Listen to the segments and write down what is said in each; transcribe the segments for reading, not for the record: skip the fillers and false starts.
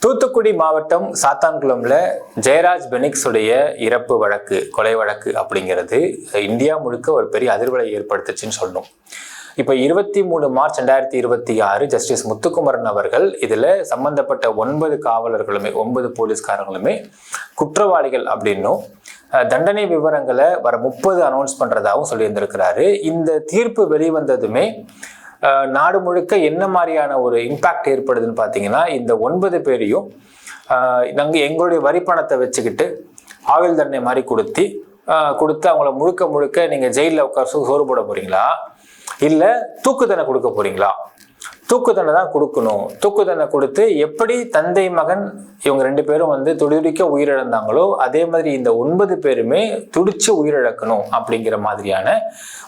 தூத்துக்குடி மாவட்டம் சாத்தான்குளம்ல ஜெயராஜ் பெனிக்ஸ் உடைய இறப்பு வழக்கு, கொலை வழக்கு அப்படிங்கிறது இந்தியா முழுக்க ஒரு பெரிய அதிர்வலை ஏற்படுத்துச்சுன்னு சொல்லணும். இப்போ 23 மார்ச் 2026 ஜஸ்டிஸ் முத்துக்குமரன் அவர்கள் இதுல சம்பந்தப்பட்ட 9 காவலர்களுமே 9 போலீஸ்காரங்களுமே குற்றவாளிகள் அப்படின்னும் தண்டனை விவரங்களை வர 30 அனௌன்ஸ் பண்றதாகவும் சொல்லியிருந்திருக்கிறாரு. இந்த தீர்ப்பு வெளிவந்ததுமே நாடு முழுக்க என்ன மாதிரியான ஒரு இம்பாக்ட் ஏற்படுதுன்னு பார்த்தீங்கன்னா, இந்த 9 பேரையும் நாங்கள் எங்களுடைய வரி பணத்தை வச்சுக்கிட்டு ஆயுள் தண்டனை மாதிரி கொடுத்து அவங்கள முழுக்க நீங்கள் ஜெயிலில் உட்கார சோறு போட போறீங்களா, இல்லை தூக்கு தண்டனை கொடுக்க போறீங்களா? தூக்கு தண்டனை தான் கொடுக்கணும். தூக்கு தண்டனை கொடுத்து எப்படி தந்தை மகன் இவங்க 2 பேரும் துடிதுடிக்க உயிரிழந்தாங்களோ அதே மாதிரி இந்த 9 பேருமே துடிச்சு உயிரிழக்கணும் அப்படிங்கிற மாதிரியான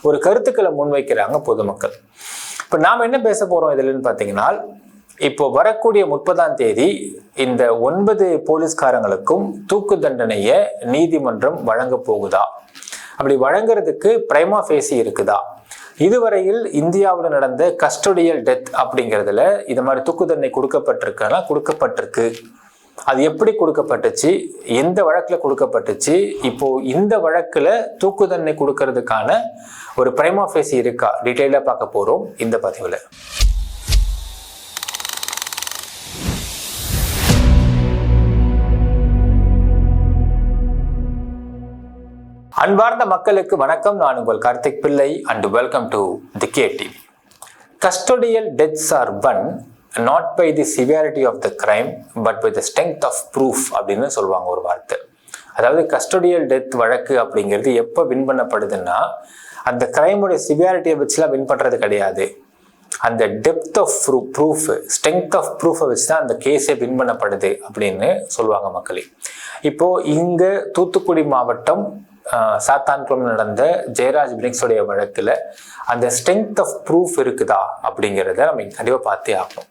ஒரு கருத்துக்களை முன்வைக்கிறாங்க பொதுமக்கள். இப்போ நாம் என்ன பேச போறோம் இதுலன்னு பார்த்தீங்கன்னா, இப்போ வரக்கூடிய 30ஆம் தேதி இந்த 9 போலீஸ்காரங்களுக்கும் தூக்கு தண்டனையை நீதிமன்றம் வழங்க போகுதா? அப்படி வழங்குறதுக்கு பிரைமா ஃபேசி இருக்குதா? இதுவரையில் இந்தியாவில் நடந்த கஸ்டோடியல் டெத் அப்படிங்கிறதுல இது மாதிரி தூக்கு தண்டனை கொடுக்கப்பட்டிருக்கு. அது எப்படி கொடுக்கப்பட்டுச்சு, எந்த வழக்குல கொடுக்கப்பட்டுச்சு, இப்போ இந்த வழக்குல தூக்கு தண்டனை கொடுக்கறதுக்கான ஒரு பிரைமா ஃபேசி இருக்கா, டீட்டெயிலா பார்க்க போறோம் இந்த பதிவுல. அன்பார்ந்த மக்களுக்கு வணக்கம். நான் உங்கள் கார்த்திக் பிள்ளை and welcome to the KTV. Custodial deaths are won not by the severity of the crime but by the strength of proof அப்படின்னு சொல்லுவாங்க ஒரு வார்த்தை. அதாவது கஸ்டோடியல் டெத் வழக்கு அப்படிங்கிறது எப்போ வின் பண்ணப்படுதுன்னா, அந்த கிரைமோடைய சிவியாரிட்டியை வச்சுலாம் வின் பண்ணுறது கிடையாது. அந்த depth of proof, strength of ப்ரூஃபை வச்சு தான் அந்த கேஸே வின் பண்ணப்படுது அப்படின்னு சொல்லுவாங்க மக்களே. இப்போ இங்கே தூத்துக்குடி மாவட்டம் சாத்தான்குளம் நடந்த ஜெயராஜ் பெனிக்ஸோடைய வழக்குல அந்த ஸ்ட்ரென்த் ஆஃப் ப்ரூஃப் இருக்குதா அப்படிங்கிறத நம்ம கண்டிப்பா பார்த்தே ஆகணும்.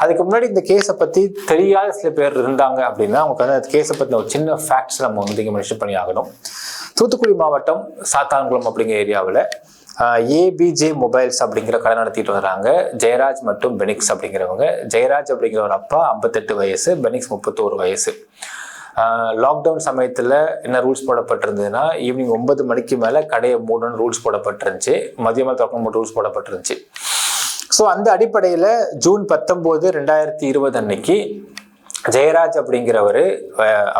அதுக்கு முன்னாடி இந்த கேஸை பத்தி தெரியாத சில பேர் இருந்தாங்க அப்படின்னா அவங்களுக்கு அந்த கேஸை பத்தின ஒரு சின்ன ஃபேக்ட்ஸ் நம்ம இங்கே மென்ஷன் பண்ணி ஆகணும். தூத்துக்குடி மாவட்டம் சாத்தான்குளம் அப்படிங்கிற ஏரியாவில் ABJ மொபைல்ஸ் அப்படிங்கிற கடை நடத்திட்டு வர்றாங்க ஜெயராஜ் மற்றும் பெனிக்ஸ் அப்படிங்கிறவங்க. ஜெயராஜ் அப்படிங்கிற ஒரு அப்பா 58 வயசு, பெனிக்ஸ் 31 வயசு. லாக்டவுன் சமயத்தில் என்ன ரூல்ஸ் போடப்பட்டிருந்ததுன்னா, ஈவினிங் 9 மணிக்கு மேலே கடையை மூடணும்னு ரூல்ஸ் போடப்பட்டிருந்துச்சு, மதியமாக திறக்கணும் ரூல்ஸ் போடப்பட்டிருந்துச்சு. ஸோ அந்த அடிப்படையில் ஜூன் 19, 2020 அன்னைக்கு ஜெயராஜ் அப்படிங்கிறவர்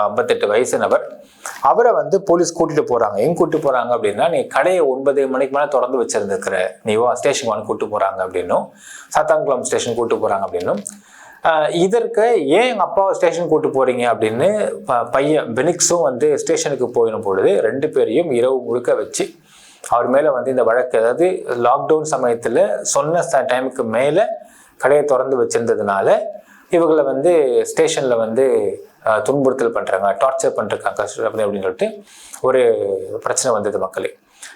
58 வயசு நபர், அவரை போலீஸ் கூட்டிட்டு போறாங்க. எங்க கூட்டிட்டு போறாங்க அப்படின்னா, நீ கடையை 9 மணிக்கு மேலே திறந்து வச்சிருந்துருக்கிற, நீ ஸ்டேஷனுக்கு கூட்டு போறாங்க அப்படின்னும், சாத்தான்குளம் ஸ்டேஷன் கூட்டு போறாங்க அப்படின்னும். இதற்கு ஏன் எங்கள் அப்பாவை ஸ்டேஷன் கூட்டு போறீங்க அப்படின்னு பையன் பெனிக்ஸும் ஸ்டேஷனுக்கு போயிடும் பொழுது 2 பேரையும் இரவு முழுக்க வச்சு அவர் மேலே இந்த வழக்கு, அதாவது லாக்டவுன் சமயத்தில் சொன்ன டைமுக்கு மேலே கடையை திறந்து வச்சிருந்ததுனால இவங்களை ஸ்டேஷனில் துன்புறுத்தல் பண்ணுறாங்க, டார்ச்சர் பண்ணுறாங்க அப்படின்னு சொல்லிட்டு ஒரு பிரச்சனை வந்தது மக்களே.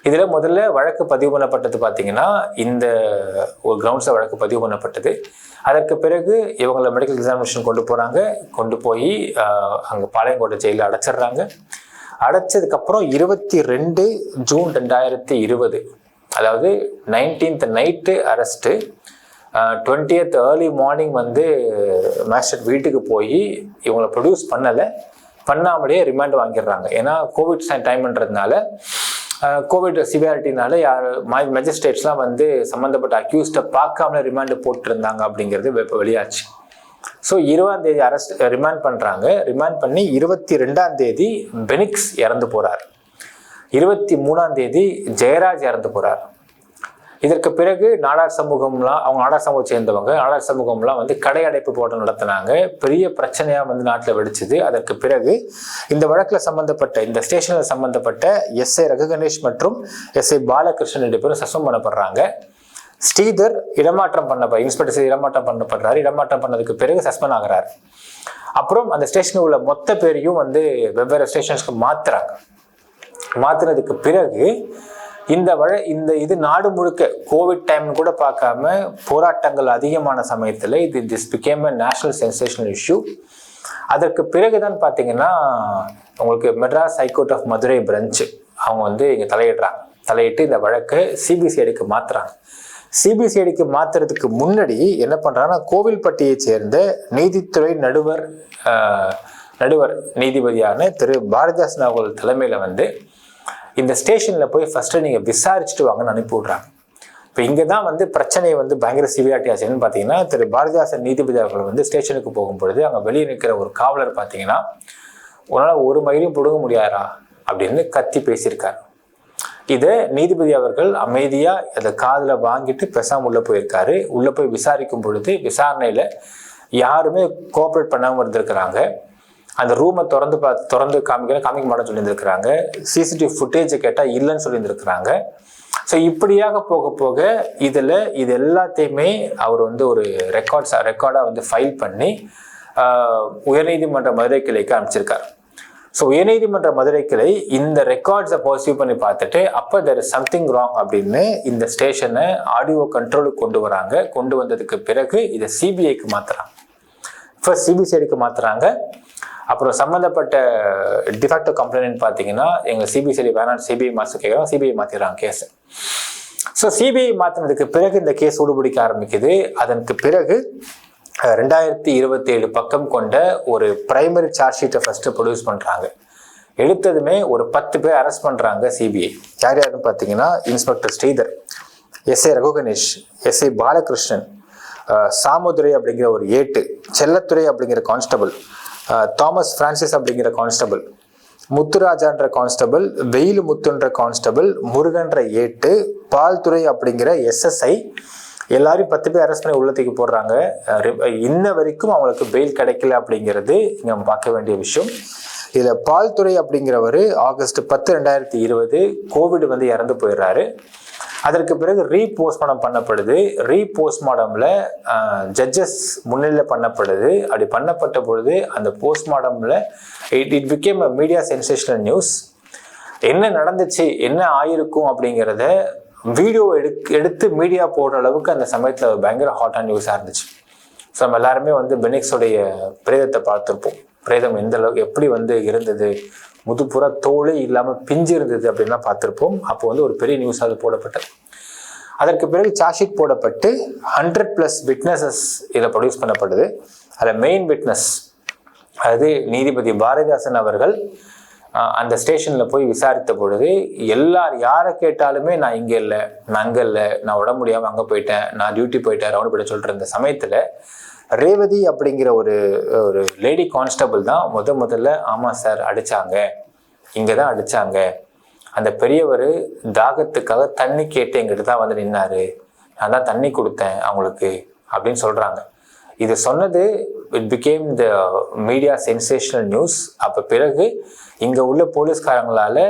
இதில் முதல்ல வழக்கு பதிவு பண்ணப்பட்டது பார்த்தீங்கன்னா, இந்த ஒரு கிரவுண்ட்ஸில் வழக்கு பதிவு பண்ணப்பட்டது. அதற்கு பிறகு இவங்களை மெடிக்கல் எக்ஸாமினேஷன் கொண்டு போய் அங்கே பாளையங்கோட்டை ஜெயிலில் அடைச்சிடுறாங்க. அடைச்சதுக்கப்புறம் 22 ஜூன் 2020, அதாவது 19th night arrest, 20th early morning magistrate வீட்டுக்கு போய் இவங்களை ப்ரொடியூஸ் பண்ணாமலே ரிமாண்ட் வாங்கிடுறாங்க. ஏன்னா கோவிட் டைம்ன்றதுனால, கோவிட் சிவியாரிட்டினால மேஜிஸ்ட்ரேட்ஸ்லாம் சம்மந்தப்பட்ட அக்யூஸ்டை பார்க்காமலே ரிமாண்டு போட்டுருந்தாங்க அப்படிங்கிறது இப்போ வெளியாச்சு. ஸோ 20ஆம் தேதி ரிமாண்ட் பண்ணுறாங்க. ரிமாண்ட் பண்ணி 22ஆம் தேதி பெனிக்ஸ் இறந்து போகிறார். 23ஆம் தேதி ஜெயராஜ் இறந்து போகிறார். இதற்கு பிறகு நாடார் சமூகம்லாம், அவங்க நாடார் சமூகம் சேர்ந்தவங்க, நாடார் சமூகம்லாம் கடை அடைப்பு போராட்டம் நடத்தினாங்க. பெரிய பிரச்சனையாக நாட்டில் வெடிச்சுது. அதற்கு பிறகு இந்த வழக்கில் சம்பந்தப்பட்ட, இந்த ஸ்டேஷனில் சம்பந்தப்பட்ட SI ரகுகணேஷ் மற்றும் SI பாலகிருஷ்ணன் 2 பேரும் சஸ்பெண்ட் பண்ணப்படுறாங்க. ஸ்ரீதர் இன்ஸ்பெக்டர் இடமாற்றம் பண்ணப்படுறாரு. இடமாற்றம் பண்ணதுக்கு பிறகு சஸ்பெண்ட் ஆகிறார். அப்புறம் அந்த ஸ்டேஷனில் உள்ள மொத்த பேரையும் வெவ்வேறு ஸ்டேஷன்ஸ்க்கு மாத்தினதுக்கு பிறகு இது நாடு முழுக்க கோவிட் டைம்னு கூட பார்க்காம போராட்டங்கள் அதிகமான சமயத்தில் this became a national sensational issue. அதற்கு பிறகுதான் பார்த்தீங்கன்னா, உங்களுக்கு Madras high court of Madurai branch அவங்க இங்கே தலையிட்டு இந்த வழக்கை CBCIDக்கு மாத்துறாங்க. சிபிசிஐடிக்கு மாத்துறதுக்கு முன்னாடி என்ன பண்றாங்கன்னா, கோவில்பட்டியை சேர்ந்த நீதித்துறை நடுவர் நீதிபதியான திரு பாரதிதாசன் அவர்கள் தலைமையில வந்து இந்த ஸ்டேஷன்ல போய் ஃபர்ஸ்ட் நீங்க விசாரிச்சுட்டு வாங்கன்னு அனுப்பி விடுறாங்க. இப்போ இங்கே தான் வந்து பிரச்சனை வந்து பயங்கர சிவியாரிட்டி ஆச்சுன்னு பார்த்தீங்கன்னா, திரு பாரதிதாசன் நீதிபதி அவர்கள் வந்து ஸ்டேஷனுக்கு போகும்பொழுது அங்கே வெளியே நிற்கிற ஒரு காவலர் பார்த்தீங்கன்னா, உன்னால் ஒரு மயிலையும் பிடுங்க முடியாதா அப்படின்னு கத்தி பேசியிருக்காரு. இதை நீதிபதி அவர்கள் அமைதியாக அதை காதில் வாங்கிட்டு பேசாமல் உள்ளே போயிருக்காரு. உள்ளே போய் விசாரிக்கும் பொழுது விசாரணையில் யாருமே கோஆப்ரேட் பண்ணாமல் இருந்திருக்கிறாங்க. அந்த ரூமை திறந்து காமிக்க மாட்டேன்னு சொல்லியிருந்திருக்கிறாங்க. சிசிடிவி ஃபுட்டேஜை கேட்டால் இல்லைன்னு சொல்லியிருந்திருக்கிறாங்க. ஸோ இப்படியாக போக போக இது எல்லாத்தையுமே அவர் வந்து ஒரு ரெக்கார்டாக வந்து ஃபைல் பண்ணி உயர்நீதிமன்ற மதுரை கிளைக்கு அனுப்பிச்சிருக்காரு. ஸோ உயர்நீதிமன்ற மதுரை கிளை இந்த ரெக்கார்ட்ஸை பர்சீவ் பண்ணி பார்த்துட்டு அப்போ there is something wrong அப்படின்னு இந்த ஸ்டேஷனை ஆடியோ கண்ட்ரோலுக்கு கொண்டு வந்ததுக்கு பிறகு இதை சிபிஐக்கு மாற்றுறாங்க. ஃபர்ஸ்ட் சிபிசிஐடிக்கு மாற்றுறாங்க. அப்புறம் சம்மந்தப்பட்ட டிஃபேக்டோ கம்ப்ளைண்ட் பார்த்தீங்கன்னா, எங்கள் சிபிசிஐடி வேணாம், சிபிஐ மாற்ற கேட்குறோம், சிபிஐ மாற்றிடுறாங்க கேஸை. ஸோ சிபிஐ மாற்றினதுக்கு பிறகு இந்த கேஸ் சூடுபிடிக்க ஆரம்பிக்குது. அதற்கு பிறகு 2027 பக்கம் கொண்ட ஒரு பிரைமரி சார்ஜ் ஷீட்டை ஃபர்ஸ்ட் ப்ரொடியூஸ் பண்ணுறாங்க. எடுத்ததுமே ஒரு 10 பேர் அரெஸ்ட் பண்ணுறாங்க சிபிஐ. யாருன்னு பார்த்தீங்கன்னா, inspector Sridhar, SI Raghuganesh, SI Balakrishnan, Samudurai அப்படிங்கிற ஒரு ஏட்டு, செல்லத்துறை அப்படிங்கிற கான்ஸ்டபிள், தாமஸ் பிரான்சிஸ் அப்படிங்கிற கான்ஸ்டபிள், முத்துராஜான்ற கான்ஸ்டபிள், வெயில் முத்துன்ற கான்ஸ்டபிள், முருகன்ற ஏட்டு, பால்துறை அப்படிங்கிற எஸ்எஸ்ஐ, எல்லாரையும் 10 பேர் அரெஸ்ட் பண்ணி உள்ளத்துக்கு போடுறாங்க. இன்ன வரைக்கும் அவங்களுக்கு பெயில் கிடைக்கல அப்படிங்கிறது நம்ம பார்க்க வேண்டிய விஷயம். இதில் பால்துறை அப்படிங்கிறவர் ஆகஸ்ட் 10, 2020 கோவிட் வந்து இறந்து போயிடுறாரு. அதற்கு பிறகு ரீபோஸ்ட்மார்டம் பண்ணப்படுது. ரீபோஸ்ட்மார்டமில் ஜட்ஜஸ் முன்னிலையில் பண்ணப்படுது. அப்படி பண்ணப்பட்ட பொழுது அந்த போஸ்ட்மார்டமில் it became a media sensational news. என்ன நடந்துச்சு, என்ன ஆயிருக்கும் அப்படிங்கிறத வீடியோ எடுத்து மீடியா போடுற அளவுக்கு அந்த சமயத்தில் பயங்கர ஹாட்டான நியூஸாக இருந்துச்சு. ஸோ நம்ம எல்லாருமே வந்து பெனிக்ஸோடைய பிரேதத்தை பார்த்துருப்போம். பிரேதம் எந்த அளவுக்கு எப்படி வந்து இருந்தது, முதுப்புற தோலே இல்லாமல் பிஞ்சு இருந்தது அப்படின்லாம் பார்த்துருப்போம். அப்போ வந்து ஒரு பெரிய நியூஸ் அது போடப்பட்டது. அதற்கு பிறகு சார்ஜ் ஷீட் போடப்பட்டு 100+ விட்னஸஸ் இதில் ப்ரொடியூஸ் பண்ணப்படுது. அதில் மெயின் விட்னஸ் அதாவது நீதிபதி பாரதிதாசன் அவர்கள் அந்த ஸ்டேஷனில் போய் விசாரித்த பொழுது யாரை கேட்டாலுமே நான் இங்கே இல்லை, நான் அங்கே இல்லை, நான் உடம்பு முடியாமல் அங்கே போயிட்டேன், நான் டியூட்டி போயிட்டேன், ரவுண்ட் போயிட்டு சொல்லிட்டு இருந்த சமயத்தில் ரேவதி அப்படிங்கிற ஒரு லேடி கான்ஸ்டபிள் தான் முதல்ல ஆமாம் சார் அடித்தாங்க, இங்கே தான் அடித்தாங்க, அந்த பெரியவர் தாகத்துக்காக தண்ணி கேட்டு எங்கிட்ட தான் வந்து நின்னாரு, நான் தான் தண்ணி கொடுத்தேன் அவங்களுக்கு அப்படின்னு சொல்கிறாங்க. இது சொன்னது it became the media sensational news. அப்போ பிறகு இங்கே உள்ள போலீஸ்காரங்களால்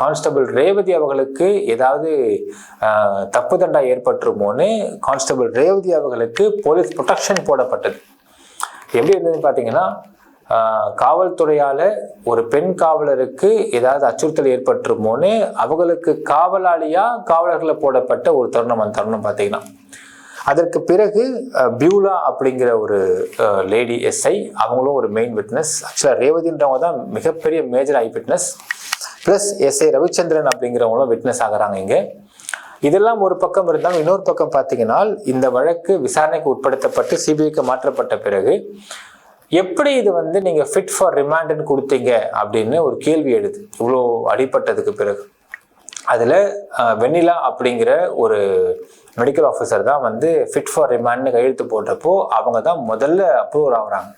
கான்ஸ்டபிள் ரேவதி அவர்களுக்கு ஏதாவது தப்பு தண்டா ஏற்பட்டுருமோன்னு கான்ஸ்டபிள் ரேவதி அவர்களுக்கு போலீஸ் ப்ரொடெக்ஷன் போடப்பட்டது. எப்படி இருந்ததுன்னு பார்த்தீங்கன்னா, காவல்துறையால் ஒரு பெண் காவலருக்கு ஏதாவது அச்சுறுத்தல் ஏற்பட்டுருமோன்னு அவங்களுக்கு காவலர்களை போடப்பட்ட ஒரு தருணம். அந்த தருணம் பார்த்தீங்கன்னா அதற்கு பிறகு பியூலா அப்படிங்கிற ஒரு லேடி எஸ்ஐ, அவங்களும் ஒரு மெயின் விட்னஸ். ஆக்சுவலாக ரேவதின்றவங்க தான் மிகப்பெரிய major eye witness. Plus SI Ravichandran அப்படிங்கிறவங்களும் விட்னஸ் ஆகிறாங்க இங்கே. இதெல்லாம் ஒரு பக்கம் இருந்தாலும் இன்னொரு பக்கம் பார்த்தீங்கன்னா, இந்த வழக்கு விசாரணைக்கு உட்படுத்தப்பட்டு சிபிஐக்கு மாற்றப்பட்ட பிறகு எப்படி இது வந்து நீங்கள் ஃபிட் ஃபார் ரிமாண்டுன்னு கொடுத்தீங்க அப்படின்னு ஒரு கேள்வி எழுது. இவ்வளோ அடிப்பட்டதுக்கு பிறகு அதில் வெண்ணிலா அப்படிங்கிற ஒரு மெடிக்கல் ஆஃபீஸர் தான் வந்து ஃபிட் ஃபார் ரிமாண்ட்னு கையெழுத்து போட்டப்போ அவங்க தான் முதல்ல அப்ரூவர் ஆகுறாங்க.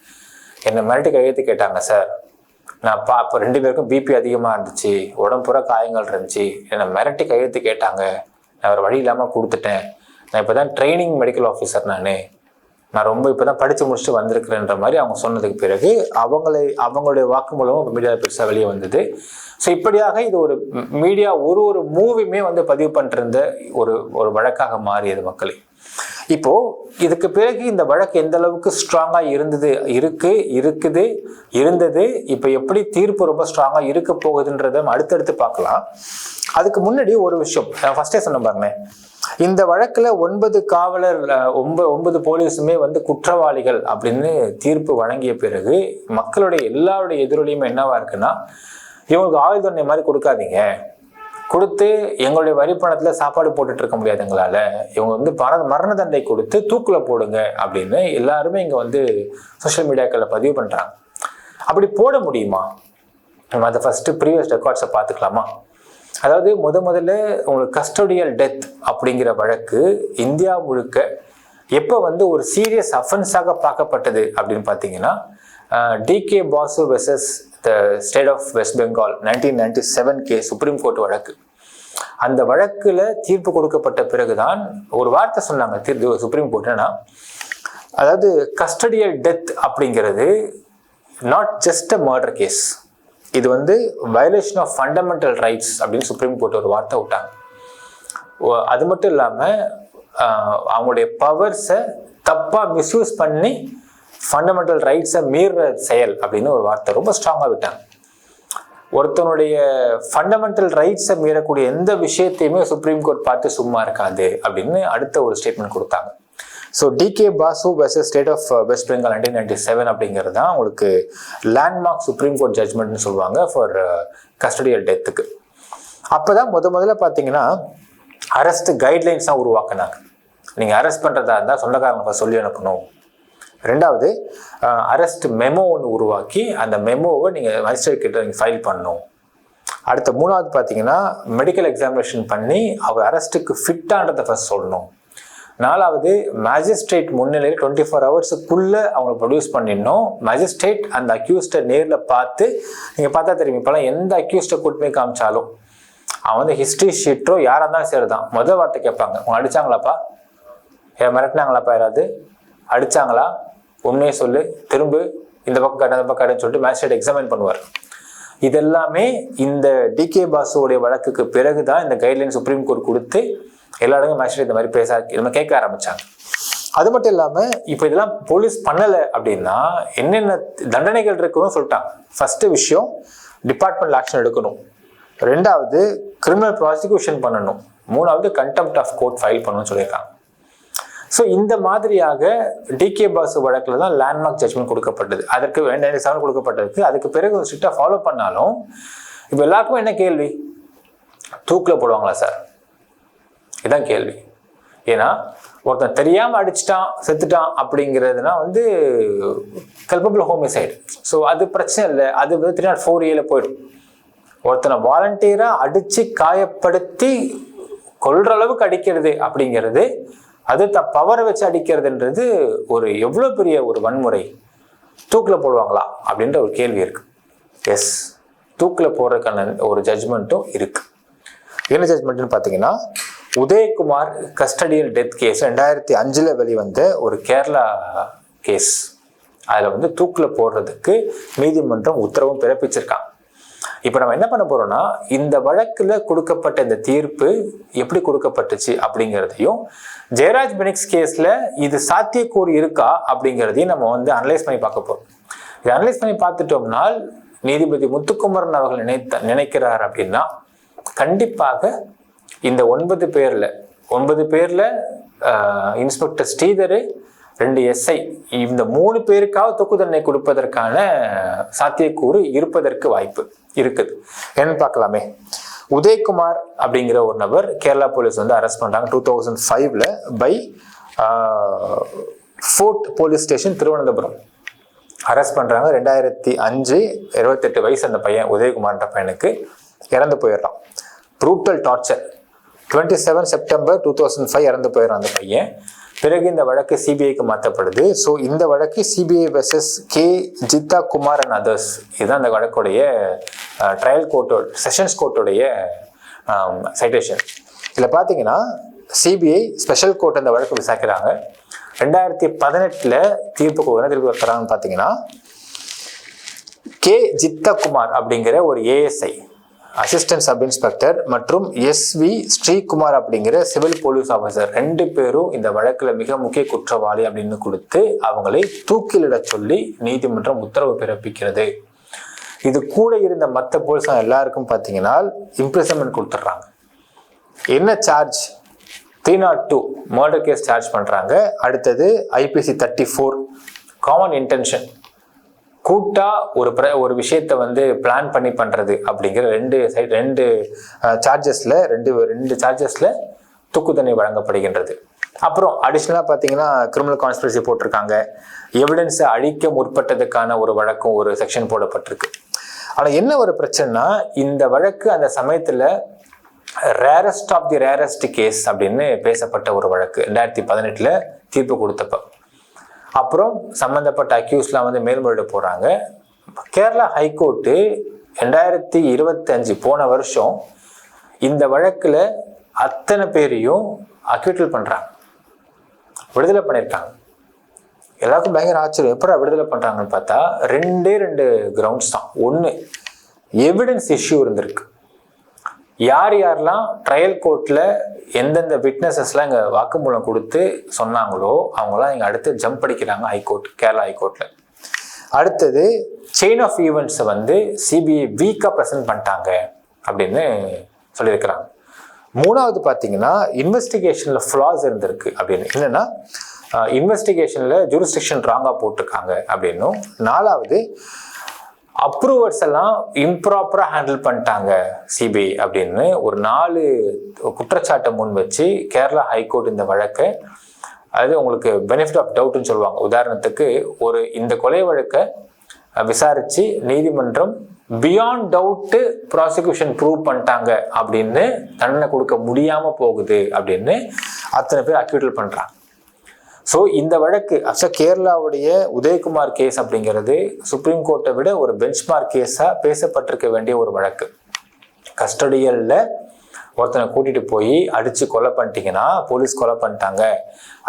என்னை மிரட்டி கையெழுத்து கேட்டாங்க சார், நான் இப்போ 2 பேருக்கும் பிபி அதிகமாக இருந்துச்சு, உடம்புற காயங்கள் இருந்துச்சு, என்னை மிரட்டி கையெழுத்து கேட்டாங்க, நான் ஒரு வழி இல்லாமல் கொடுத்துட்டேன், நான் இப்போ தான் ட்ரைனிங் மெடிக்கல் ஆஃபீஸர், நான் ரொம்ப இப்போ தான் படித்து முடிச்சுட்டு வந்திருக்கிறேன்ற மாதிரி அவங்க சொன்னதுக்கு பிறகு அவங்களுடைய வாக்குமூலமும் மீடியாவில் பெருசாக வெளியே வந்தது. ஸோ இப்படியாக இது ஒரு மீடியா ஒரு மூவியுமே வந்து பதிவு பண்ணிருந்த ஒரு வழக்காக மாறியது மக்களே. இப்போ இதுக்கு பிறகு இந்த வழக்கு எந்த அளவுக்கு ஸ்ட்ராங்காக இருந்தது, இப்போ எப்படி தீர்ப்பு ரொம்ப ஸ்ட்ராங்காக இருக்க போகுதுன்றதை அடுத்தடுத்து பார்க்கலாம். அதுக்கு முன்னாடி ஒரு விஷயம் நான் ஃபர்ஸ்டே சொன்ன பாருங்க, இந்த வழக்குல 9 போலீஸுமே வந்து குற்றவாளிகள் அப்படின்னு தீர்ப்பு வழங்கிய பிறகு மக்களுடைய எல்லாருடைய எதிரொலியும் என்னவா இருக்குன்னா, இவங்களுக்கு ஆயுள் தண்டனை மாதிரி கொடுக்காதீங்க, கொடுத்து எங்களுடைய வரி பணத்தில் சாப்பாடு போட்டுட்டு இருக்க முடியாது எங்களால், இவங்க வந்து மரண தண்டனை கொடுத்து தூக்கில் போடுங்க அப்படின்னு எல்லாருமே இங்கே வந்து சோஷியல் மீடியாக்களில் பதிவு பண்ணுறாங்க. அப்படி போட முடியுமா? நம்ம அதை ஃபஸ்ட்டு ப்ரீவியஸ் ரெக்கார்ட்ஸை பார்த்துக்கலாமா? அதாவது முதல்ல உங்களுக்கு கஸ்டோடியல் டெத் அப்படிங்கிற வழக்கு இந்தியா முழுக்க எப்போ வந்து ஒரு சீரியஸ் அஃபென்ஸாக பார்க்கப்பட்டது அப்படின்னு பார்த்தீங்கன்னா, D K Basu versus the state of West Bengal 1997 case supreme court வழக்கு. அந்த வழக்கில் தீர்ப்பு கொடுக்கப்பட்ட பிறகுதான் ஒரு வார்த்தை சொன்னாங்க சுப்ரீம் கோர்ட்னா, அதாவது கஸ்டடியல் டெத் அப்படிங்கிறது not just a murder case, இது வந்து வயலேஷன் ஆஃப் ஃபண்டமெண்டல் ரைட்ஸ் அப்படின்னு சுப்ரீம் கோர்ட் ஒரு வார்த்தை விட்டாங்க. அது மட்டும் இல்லாமல் அவங்களுடைய பவர்ஸை தப்பாக மிஸ்யூஸ் பண்ணி ஃபண்டமெண்டல் ரைட்ஸை மீற செயல் அப்படின்னு ஒரு வார்த்தை ரொம்ப ஸ்ட்ராங்காக விட்டாங்க. ஒருத்தனுடைய ஃபண்டமெண்டல் ரைட்ஸை மீறக்கூடிய எந்த விஷயத்தையுமே சுப்ரீம் கோர்ட் பார்த்து சும்மா இருக்காது அப்படின்னு அடுத்த ஒரு ஸ்டேட்மெண்ட் கொடுத்தாங்க. So D K Basu versus state of West Bengal 1997 அப்படிங்கிறது தான் உங்களுக்கு லேண்ட்மார்க் சுப்ரீம் கோர்ட் ஜட்ஜ்மெண்ட்னு சொல்லுவாங்க ஃபார் கஸ்டடியல் டெத்துக்கு. அப்போ தான் முதல்ல பார்த்தீங்கன்னா அரெஸ்ட் கைட்லைன்ஸாக உருவாக்குனாங்க. நீங்கள் அரெஸ்ட் பண்ணுறதா இருந்தால் சொந்தக்காரங்க சொல்லி அனுப்பணும். ரெண்டாவது அரெஸ்ட் மெமோ ஒன்று உருவாக்கி அந்த மெமோவை நீங்கள் மஜிஸ்ட்ரேட் கிட்ட நீங்கள் ஃபைல் பண்ணணும். அடுத்த மூணாவது பார்த்தீங்கன்னா மெடிக்கல் எக்ஸாமினேஷன் பண்ணி அவர் அரெஸ்ட்டுக்கு ஃபிட்டான்றதை ஃபர்ஸ்ட் சொல்லணும். நாலாவது மேஜிஸ்ட்ரேட் முன்னிலையில் 24 ஹவர்ஸுக்குள்ளே அவங்களை ப்ரொடியூஸ் பண்ணிடணும். மேஜிஸ்ட்ரேட் அந்த அக்யூஸ்டை நேரில் பார்த்து, நீங்கள் பார்த்தா தெரியும், இப்போலாம் எந்த அக்யூஸ்டை கூட்டுமே காமிச்சாலும் அவன் வந்து ஹிஸ்ட்ரி ஷீட்டோ யாராக இருந்தாலும் சரிதான் முதல் வார்த்தை கேட்பாங்க, அவங்க அடித்தாங்களாப்பா, மிரட்டினாங்களாப்பா, யாராவது அடித்தாங்களா, உண்மையை சொல்லு, திரும்ப இந்த பக்கம் காட்டு அந்த பக்கம் காட்டுன்னு சொல்லிட்டு மேஜிஸ்ட்ரேட் எக்ஸாமின் பண்ணுவார். இதெல்லாமே இந்த டிகே பாசுவோடைய வழக்குக்கு பிறகு தான் இந்த கைட்லைன் சுப்ரீம் கோர்ட் கொடுத்து எல்லா இடங்களும் மேஜிஸ்ட்ரேட் இந்த மாதிரி நம்ம கேட்க ஆரம்பிச்சாங்க. அது மட்டும் இல்லாமல் இப்போ இதெல்லாம் போலீஸ் பண்ணலை அப்படின்னா என்னென்ன தண்டனைகள் இருக்குன்னு சொல்லிட்டாங்க. ஃபர்ஸ்ட் விஷயம் டிபார்ட்மெண்ட் ஆக்ஷன் எடுக்கணும், ரெண்டாவது கிரிமினல் ப்ராசிக்யூஷன் பண்ணணும், மூணாவது கண்டெம்ப்ட் ஆஃப் கோர்ட் ஃபைல் பண்ணணும்னு சொல்லியிருக்காங்க. ஸோ இந்த மாதிரியாக டிகே பாசு வழக்கில் தான் லேண்ட்மார்க் ஜட்ஜ்மெண்ட் கொடுக்கப்பட்டது. அதற்கு 97 கொடுக்கப்பட்டதுக்கு அதுக்கு பிறகு ஸ்ட்ரிக்டாக ஃபாலோ பண்ணாலும் இப்போ எல்லாருக்கும் என்ன கேள்வி, தூக்கில் போடுவாங்களா சார்? இதுதான் கேள்வி. ஏன்னா ஒருத்தன் தெரியாமல் அடிச்சிட்டான் செத்துட்டான் அப்படிங்கிறதுனா வந்து கல்பபிள் ஹோமிசைடு. ஸோ அது பிரச்சனை இல்லை, அது வந்து 304A போயிடும். ஒருத்தனை வாலண்டியராக அடித்து காயப்படுத்தி கொல்ற அளவுக்கு அடிக்கிறது அப்படிங்கிறது, அது பவரை வச்சு அடிக்கிறதுன்றது ஒரு எவ்வளோ பெரிய ஒரு வன்முறை. தூக்கில் போடுவாங்களா அப்படின்ற ஒரு கேள்வி இருக்கு. எஸ், தூக்கில் போடுறதுக்கான ஒரு ஜட்ஜ்மெண்ட்டும் இருக்கு. என்ன ஜட்ஜ்மெண்ட்னு பார்த்தீங்கன்னா, உதயகுமார் கஸ்டடியல் டெத் கேஸ் 2005 வெளிவந்த ஒரு கேரளா கேஸ். அதில் வந்து தூக்கில் போடுறதுக்கு நீதிமன்றம் உத்தரவும் பிறப்பிச்சிருக்காங்க. இப்போ நம்ம என்ன பண்ண போறோம்னா, இந்த வழக்கில் கொடுக்கப்பட்ட இந்த தீர்ப்பு எப்படி கொடுக்கப்பட்டுச்சு அப்படிங்கிறதையும், ஜெயராஜ் பெனிக்ஸ் கேஸில் இது சாத்தியக்கூறு இருக்கா அப்படிங்கிறதையும் நம்ம வந்து அனலைஸ் பண்ணி பார்க்க போறோம். இதை அனலைஸ் பண்ணி பார்த்துட்டோம்னால் நீதிபதி முத்துக்குமரன் அவர்கள் நினைக்கிறார் அப்படின்னா, கண்டிப்பாக இந்த 9 பேர்ல இன்ஸ்பெக்டர் ஸ்ரீதர், 2 SI, இந்த 3 பேருக்காக தூக்கு தண்டனை கொடுப்பதற்கான சாத்தியக்கூறு இருப்பதற்கு வாய்ப்பு இருக்குது. என்னன்னு பார்க்கலாமே. உதயகுமார் அப்படிங்கிற ஒரு நபர் கேரளா போலீஸ் வந்து அரெஸ்ட் பண்றாங்க 2005 by fort police station Thiruvananthapuram. Arrest பண்றாங்க. 2005 28 வயசு அந்த பையன் உதயகுமார்ன்ற பையனுக்கு இறந்து போயிடுறான். Brutal torture. 27 செப்டம்பர் 2005 இறந்து போயிடுறான் அந்த பையன். பிறகு இந்த வழக்கு சிபிஐக்கு மாற்றப்படுது. ஸோ இந்த வழக்கு CBI versus K Jeddah Kumar and others. இதுதான் அந்த வழக்குடைய ட்ரையல் கோர்ட்டோட செஷன்ஸ் கோர்ட்டோடைய சைட்டேஷன். இதில் பார்த்தீங்கன்னா சிபிஐ ஸ்பெஷல் கோர்ட் அந்த வழக்கு விசாரிக்கிறாங்க. 2018 தீர்ப்பு தராங்கன்னு பார்த்தீங்கன்னா, கே ஜித்தா குமார் அப்படிங்கிற ஒரு ASI அசிஸ்டன்ட் சப் இன்ஸ்பெக்டர் மற்றும் SV ஸ்ரீகுமார் அப்படிங்கிற சிவில் போலீஸ் ஆஃபீஸர் 2 பேரும் இந்த வழக்கில் மிக முக்கிய குற்றவாளி அப்படின்னு கொடுத்து அவங்களை தூக்கிலிட சொல்லி நீதிமன்றம் உத்தரவு பிறப்பிக்கிறது. இது கூட இருந்த மற்ற போலீஸ் எல்லாருக்கும் பார்த்தீங்கன்னா இம்ப்ரிசன்மெண்ட் கொடுத்துட்றாங்க. என்ன சார்ஜ்? 302 மர்டர் கேஸ் சார்ஜ் பண்ணுறாங்க. அடுத்தது IPC 34 காமன் இன்டென்ஷன் கூட்டா ஒரு விஷயத்த வந்து பிளான் பண்ணி பண்றது அப்படிங்கிற ரெண்டு சார்ஜஸ்ல தூக்கு தண்டனை வழங்கப்படுகின்றது. அப்புறம் அடிஷ்னலா பாத்தீங்கன்னா கிரிமினல் கான்ஸ்பிரசி போட்டிருக்காங்க. எவிடன்ஸை அழிக்க முற்பட்டதுக்கான ஒரு வழக்கும் ஒரு செக்ஷன் போடப்பட்டிருக்கு. ஆனா என்ன ஒரு பிரச்சனைனா, இந்த வழக்கு அந்த சமயத்துல rarest of the rarest case அப்படின்னு பேசப்பட்ட ஒரு வழக்கு 2018 தீர்ப்பு கொடுத்தப்ப. அப்புறம் சம்பந்தப்பட்ட அக்யூஸ்லாம் வந்து மேல்முறையீடு போறாங்க. கேரளா ஹைகோர்ட்டு 2025 போன வருஷம் இந்த வழக்குல அத்தனை பேரையும் அக்யூட்டல் பண்றாங்க, விடுதலை பண்ணியிருக்காங்க. எல்லாருக்கும் பயங்கர ஆச்சரியம், எப்படா விடுதலை பண்றாங்கன்னு பார்த்தா ரெண்டு கிரவுண்ட்ஸ் தான். ஒன்று, எவிடன்ஸ் இஷ்யூ இருந்திருக்கு. யாரெல்லாம் ட்ரையல் கோர்ட்ல எந்தெந்த விட்னஸஸ்லாம் இங்கே வாக்குமூலம் கொடுத்து சொன்னாங்களோ அவங்களாம் இங்கே அடுத்து ஜம்ப் அடிக்கிறாங்க ஹைகோர்ட், கேரளா ஹைகோர்ட்ல. அடுத்தது செயின் ஆஃப் ஈவெண்ட்ஸை வந்து சிபிஐ வீக்காக ப்ரெசென்ட் பண்ணிட்டாங்க அப்படின்னு சொல்லியிருக்கிறாங்க. மூணாவது பார்த்தீங்கன்னா இன்வெஸ்டிகேஷன்ல ஃப்ளாஸ் இருந்திருக்கு அப்படின்னு, என்னன்னா இன்வெஸ்டிகேஷன்ல ஜூரிஸ்டிக்ஷன் ராங்கா போட்டிருக்காங்க அப்படின்னும். நாலாவது அப்ரூவர்ஸ் எல்லாம் இம்ப்ராப்பரா ஹேண்டில் பண்ணிட்டாங்க சிபிஐ அப்படின்னு ஒரு 4 குற்றச்சாட்டை முன் வச்சு கேரளா ஹைகோர்ட் இந்த வழக்கை, அது உங்களுக்கு பெனிஃபிட் ஆஃப் டவுட்னு சொல்லுவாங்க. உதாரணத்துக்கு இந்த கொலை வழக்கை விசாரிச்சு நீதிமன்றம் பியாண்ட் டவுட் ப்ராசிக்யூஷன் ப்ரூவ் பண்ணிட்டாங்க அப்படின்னு தண்டனை கொடுக்க முடியாம போகுது அப்படின்னு அத்தனை பேர் அக்யூட்டல் பண்றாங்க. ஸோ இந்த வழக்கு கேரளாவுடைய உதயகுமார் கேஸ் அப்படிங்கிறது சுப்ரீம் கோர்ட்டை விட ஒரு பெஞ்ச்மார்க் கேஸா பேசப்பட்டிருக்க வேண்டிய ஒரு வழக்கு. கஸ்டடியல்ல ஒருத்தனை கூட்டிட்டு போய் அடிச்சு கொலை பண்ணிட்டீங்கன்னா, போலீஸ் கொலை பண்ணிட்டாங்க,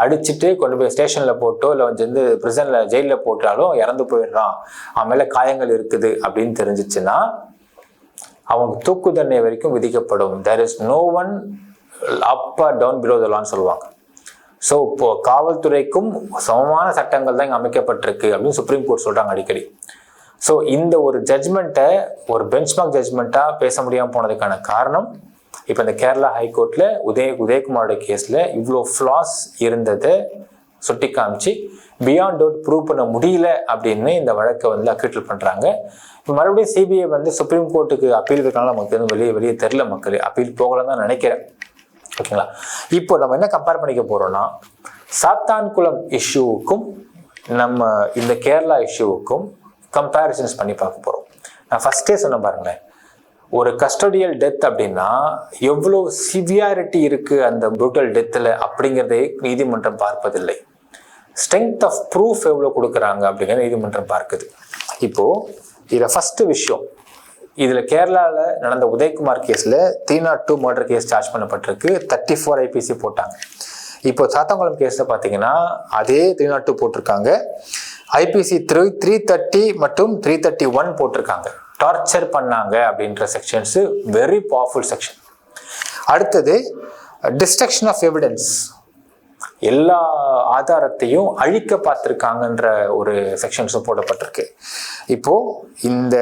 அடிச்சுட்டு கொண்டு போய் ஸ்டேஷன்ல போட்டோ இல்லை வந்து பிரிசன்ல ஜெயிலில் போட்டாலும் இறந்து போயிடுறான், அவன் மேல காயங்கள் இருக்குது அப்படின்னு தெரிஞ்சிச்சுன்னா அவனுக்கு தூக்கு தண்டனை வரைக்கும் விதிக்கப்படும். There is no one up or down below the லான்னு சொல்லுவாங்க. ஸோ இப்போ காவல்துறைக்கும் சமமான சட்டங்கள் தான் இங்கே அமைக்கப்பட்டிருக்கு அப்படின்னு சுப்ரீம் கோர்ட் சொல்றாங்க அடிக்கடி. ஸோ இந்த ஒரு ஜட்ஜ்மெண்ட்டை ஒரு பெஞ்ச்மார்க் ஜட்ஜ்மெண்ட்டா பேச முடியாமல் போனதுக்கான காரணம், இப்போ இந்த கேரளா ஹைகோர்ட்ல உதயகுமாரோட கேஸ்ல இவ்வளோ ஃப்ளாஸ் இருந்ததை சுட்டி காமிச்சு பியாண்ட் டவுட் ப்ரூவ் பண்ண முடியல அப்படின்னு இந்த வழக்கை வந்து அக்யூட்டல் பண்றாங்க. இப்போ மறுபடியும் சிபிஐ வந்து சுப்ரீம் கோர்ட்டுக்கு அப்பீல் வைக்கனால நமக்கு வந்து வெளியே தெரியல, மக்கள் அப்பீல் போகலன்னு தான் நினைக்கிறேன். ஓகேங்களா? இப்போ நம்ம என்ன கம்பேர் பண்ணிக்க போறோம்னா, சாத்தான்குளம் இஷ்யூவுக்கும் நம்ம இந்த கேரளா இஷ்யூவுக்கும் கம்பேரிசன்ஸ் பண்ணி பார்க்க போறோம். நான் ஃபர்ஸ்டே சொன்ன பாருங்களேன், ஒரு கஸ்டோடியல் டெத் அப்படின்னா எவ்வளோ சிவியாரிட்டி இருக்கு அந்த ப்ரூட்டல் டெத்தில் அப்படிங்கிறதை நீதிமன்றம் பார்ப்பதில்லை. ஸ்ட்ரென்த் ஆஃப் ப்ரூஃப் எவ்வளோ கொடுக்குறாங்க அப்படிங்கிற நீதிமன்றம் பார்க்குது. இப்போ இதில் ஃபர்ஸ்ட் விஷயம், இதுல கேரளாவில் நடந்த உதயகுமார் கேஸ்ல 302 மர்டர் கேஸ் சார்ஜ் பண்ணப்பட்டிருக்கு, 34 ஐபிசி போட்டாங்க. இப்போ சாத்தான்குளம் கேஸ்ல பாத்தீங்கன்னா அதே 302 போட்டிருக்காங்க, ஐபிசி 330 மற்றும் 331 போட்டிருக்காங்க. டார்ச்சர் பண்ணாங்க அப்படின்ற செக்ஷன்ஸ் வெரி பவர்ஃபுல் செக்ஷன். அடுத்தது டிஸ்ட்ரக்ஷன் ஆஃப் எவிடன்ஸ், எல்லா ஆதாரத்தையும் அழிக்க பார்த்திருக்காங்கன்ற ஒரு செக்ஷன்ஸும் போடப்பட்டிருக்கு. இப்போ இந்த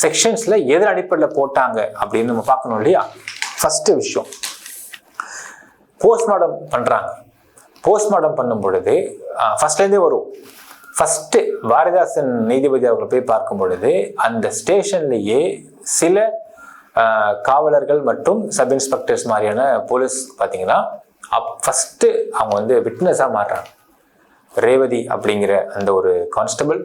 செக்ஷன்ஸ்ல எதிர் அடிப்படையில் போட்டாங்க அப்படின்னு நம்ம பார்க்கணும் இல்லையா? ஃபர்ஸ்ட் விஷயம், போஸ்ட்மார்டம் பண்றாங்க. போஸ்ட்மார்டம் பண்ணும் பொழுது ஃபர்ஸ்ட்லேருந்தே வரும். ஃபர்ஸ்ட் பாரதிதாசன் நீதிபதி அவர்களை போய் பார்க்கும் பொழுது அந்த ஸ்டேஷன்லேயே சில காவலர்கள் மற்றும் சப் இன்ஸ்பெக்டர்ஸ் மாதிரியான போலீஸ் பார்த்தீங்கன்னா ஃபர்ஸ்ட் அவங்க வந்து விட்னஸாக மாறுறாங்க. ரேவதி அப்படிங்கிற அந்த ஒரு கான்ஸ்டபிள்,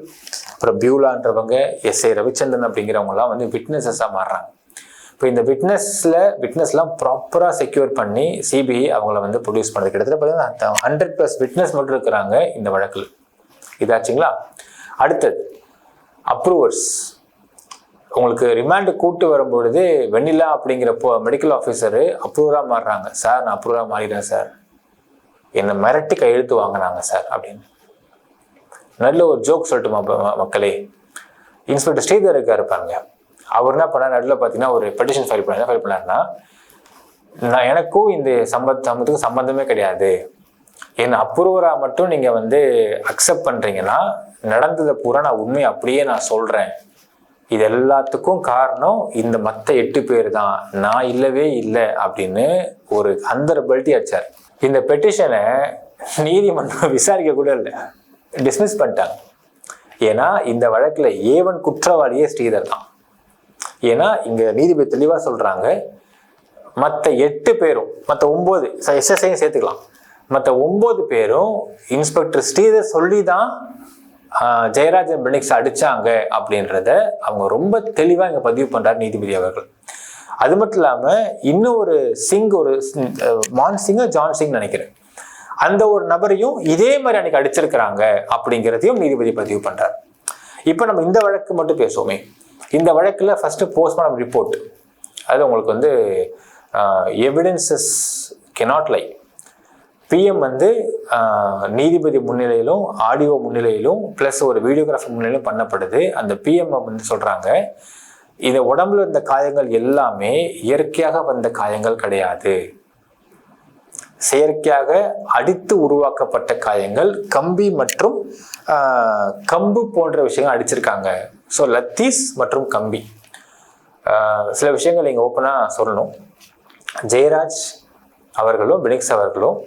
அப்புறம் பியூலான்றவங்க, எஸ்ஐ ரவிச்சந்திரன் அப்படிங்கிறவங்கலாம் வந்து விட்னஸஸாக மாறுறாங்க. இப்போ இந்த விட்னஸ்லாம் ப்ராப்பராக செக்யூர் பண்ணி சிபிஐ அவங்கள வந்து ப்ரொடியூஸ் பண்ணுறது. கிட்டத்தட்ட பார்த்தீங்கன்னா 100+ விட்னஸ் மட்டும் இருக்கிறாங்க இந்த வழக்கில். இதாச்சுங்களா? அடுத்தது அப்ரூவர்ஸ். உங்களுக்கு ரிமாண்டு கூட்டு வரும்பொழுது வெண்ணிலா அப்படிங்கிற மெடிக்கல் ஆஃபீஸரு அப்ரூவராக மாறுறாங்க. சார் நான் அப்ரூவராக மாறிடுறேன் சார், என்னை மிரட்டி கையெழுத்து வாங்கினாங்க சார் அப்படின்னு. நல்ல ஒரு ஜோக் சொல்லட்டுமா மக்களே? இன்ஸ்பெக்டர் ஸ்ரீதர் இருப்பாருங்க, அவர் என்ன பண்ணார், நடுவில் பார்த்தீங்கன்னா ஒரு பெட்டிஷன் ஃபைல் பண்ணாருன்னா, நான் எனக்கும் இந்த சம்பந்தத்துக்கும் சம்பந்தமே கிடையாது, என்னை அப்ரூவராக மட்டும் நீங்கள் வந்து அக்செப்ட் பண்ணுறீங்கன்னா நடந்ததை பூரா நான் உண்மையை அப்படியே நான் சொல்கிறேன், இது எல்லாத்துக்கும் காரணம் இந்த மற்ற 8 பேர் தான், நான் இல்லவே இல்லை அப்படின்னு ஒரு அந்த பெல்ட்டி அடிச்சார். இந்த பெட்டிஷனை நீதிமன்றம் விசாரிக்க கூட இல்லை, டிஸ்மிஸ் பண்ணிட்டாங்க. ஏன்னா இந்த வழக்குல A1 குற்றவாளியே ஸ்ரீதர் தான். ஏன்னா இங்க நீதிபதி தெளிவா சொல்றாங்க, மற்ற 8 பேரும், மற்ற 9 SSஐயும் சேர்த்துக்கலாம், மற்ற 9 பேரும் இன்ஸ்பெக்டர் ஸ்ரீதர் சொல்லி தான் ஜெயராஜன் பெனிக்ஸ் அடிச்சாங்க அப்படின்றத அவங்க ரொம்ப தெளிவா இங்க பதிவு பண்றாரு நீதிபதி அவர்கள். அது மட்டும் இல்லாம இன்னும் ஒரு சிங், ஒரு மான் சிங், ஜான் சிங் நினைக்கிறேன், அந்த ஒரு நபரையும் இதே மாதிரி அன்னைக்கு அடிச்சிருக்கிறாங்க அப்படிங்கிறதையும் நீதிபதி பதிவு பண்றாரு. இப்ப நம்ம இந்த வழக்கு மட்டும் பேசுவோமே. இந்த வழக்குல ஃபர்ஸ்ட் போஸ்ட்மார்டம் ரிப்போர்ட், அது உங்களுக்கு வந்து எவிடன்சஸ் cannot lie. PM வந்து நீதிபதி முன்னிலையிலும் ஆடியோ முன்னிலையிலும் பிளஸ் ஒரு வீடியோகிராஃபர் முன்னிலையிலும் பண்ணப்படுது. அந்த PM வந்து சொல்றாங்க, இந்த உடம்புல இருந்த காயங்கள் எல்லாமே இயற்கையாக வந்த காயங்கள் கிடையாது, செயற்கையாக அடித்து உருவாக்கப்பட்ட காயங்கள், கம்பி மற்றும் கம்பு போன்ற விஷயங்கள் அடிச்சிருக்காங்க. ஸோ லத்தீஸ் மற்றும் கம்பி. சில விஷயங்கள் இங்கே ஓப்பனாக சொல்லணும். ஜெயராஜ் அவர்களும் பெனிக்ஸ் அவர்களும்